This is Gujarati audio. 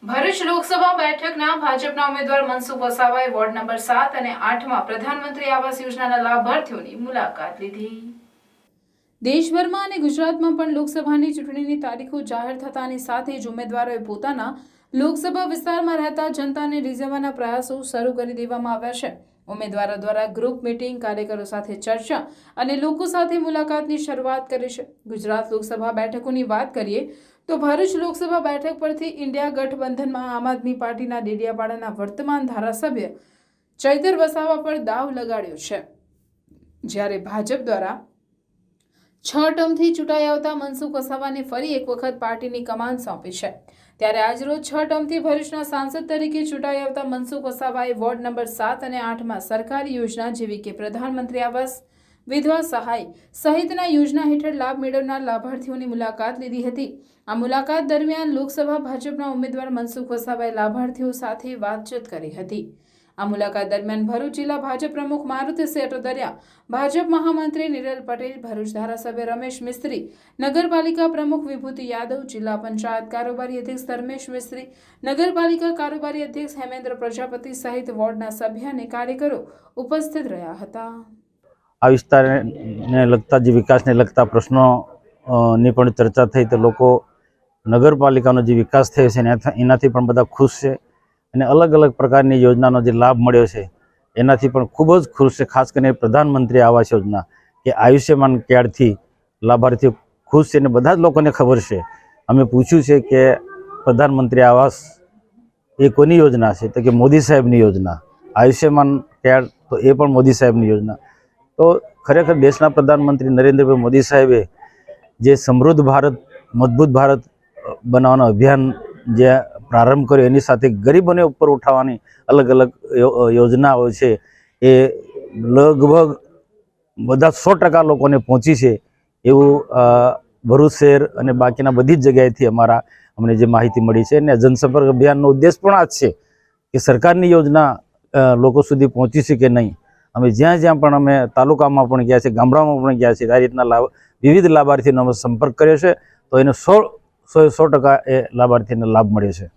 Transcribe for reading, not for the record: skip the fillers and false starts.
ભરૂચ લોકસભા બેઠકના ભાજપના ઉમેદવાર મનસુખ વસાવાએ વોર્ડ નંબર 7 અને 8માં પ્રધાનમંત્રી આવાસ યોજનાના લાભાર્થીઓની મુલાકાત લીધી। દેશભરમાં અને ગુજરાતમાં પણ લોકસભાની ચૂંટણીની તારીખો જાહેર થતાની સાથે જ ઉમેદવારોએ પોતાના લોકસભા વિસ્તારમાં રહેતા જનતાને રીઝવવાના પ્રયાસો શરૂ કરી દેવામાં આવ્યા છે। ઉમેદવારો દ્વારા ગ્રુપ મીટિંગ, કાર્યકરો સાથે ચર્ચા અને લોકો સાથે મુલાકાતની શરૂઆત કરી છે। ગુજરાત લોકસભા બેઠકોની વાત કરીએ તો ભરૂચ લોકસભા બેઠક પરથી ઇન્ડિયા ગઠબંધનમાં આમ આદમી પાર્ટીના ડેડિયાપાડાના વર્તમાન ધારાસભ્ય ચૈતર વસાવા પર દાવ લગાડ્યો છે, જ્યારે ભાજપ દ્વારા 6 ટર્મથી ચૂંટાઈ આવતા મનસુખ વસાવાને ફરી એક વખત પાર્ટીની કમાન સોંપી છે। ત્યારે આજરોજ 6 ટર્મથી ભરૂચના સાંસદ તરીકે ચૂંટાઈ આવતા મનસુખ વસાવાએ વોર્ડ નંબર 7 અને 8માં સરકારી યોજના જેવી કે પ્રધાનમંત્રી આવાસ, વિધવા સહાય સહિતના યોજના હેઠળ લાભ મેળવનાર લાભાર્થીઓની મુલાકાત લીધી હતી। આ મુલાકાત દરમિયાન લોકસભા ભાજપના ઉમેદવાર મનસુખ વસાવાએ લાભાર્થીઓ સાથે વાતચીત કરી હતી। આ મુલાકાત દરમિયાન ભરૂચ જિલ્લા ભાજપ પ્રમુખ મારુતિ સેટોદરિયા, ભાજપ મહામંત્રી નિરલ પટેલ, ભરૂચ ધારાસભ્ય રમેશ મિસ્ત્રી, નગરપાલિકા પ્રમુખ વિભૂતિ યાદવ, જિલ્લા પંચાયત કારોબારી અધ્યક્ષ ધર્મેશ મિસ્ત્રી, નગરપાલિકા કારોબારી અધ્યક્ષ હેમેન્દ્ર પ્રજાપતિ સહિત વોર્ડના સભ્ય અને કાર્યકરો ઉપસ્થિત રહ્યા હતા। આ વિસ્તારને લગતા જે વિકાસને લગતા પ્રશ્નોની પણ ચર્ચા થઈ તો લોકો નગરપાલિકાનો જે વિકાસ થયો છે એનાથી પણ બધા ખુશ છે અને અલગ અલગ પ્રકારની યોજનાનો જે લાભ મળ્યો છે એનાથી પણ ખૂબ જ ખુશ છે। ખાસ કરીને પ્રધાનમંત્રી આવાસ યોજના કે આયુષ્યમાન કાર્ડથી લાભાર્થીઓ ખુશ છે અને બધા જ લોકોને ખબર છે। અમે પૂછ્યું છે કે પ્રધાનમંત્રી આવાસ એ કોની યોજના છે, તો કે મોદી સાહેબની યોજના। આયુષ્યમાન કાર્ડ તો એ પણ મોદી સાહેબની યોજના। તો ખરેખર દેશના પ્રધાનમંત્રી નરેન્દ્રભાઈ મોદી સાહેબે જે સમૃદ્ધ ભારત, મજબૂત ભારત બનાવવાનો અભિયાન જે પ્રારંભ કર્યો એની સાથે ગરીબોને ઉપર ઉઠાવવાની અલગ અલગ યોજનાઓ છે એ લગભગ બધા 100% લોકોને પહોંચી છે એવું ભરૂચ શહેર અને બાકીના બધી જ જગ્યાએથી અમને જે માહિતી મળી છે। અને જનસંપર્ક અભિયાનનો ઉદ્દેશ પણ આ જ છે કે સરકારની યોજના લોકો સુધી પહોંચી છે કે નહીં। અમે જ્યાં જ્યાં પણ અમે તાલુકામાં પણ ગયા છે, ગામડામાં પણ ગયા છે, આ રીતના વિવિધ લાભાર્થીઓનો અમે સંપર્ક કર્યો છે, તો એને 100% એ લાભાર્થીને લાભ મળ્યો છે।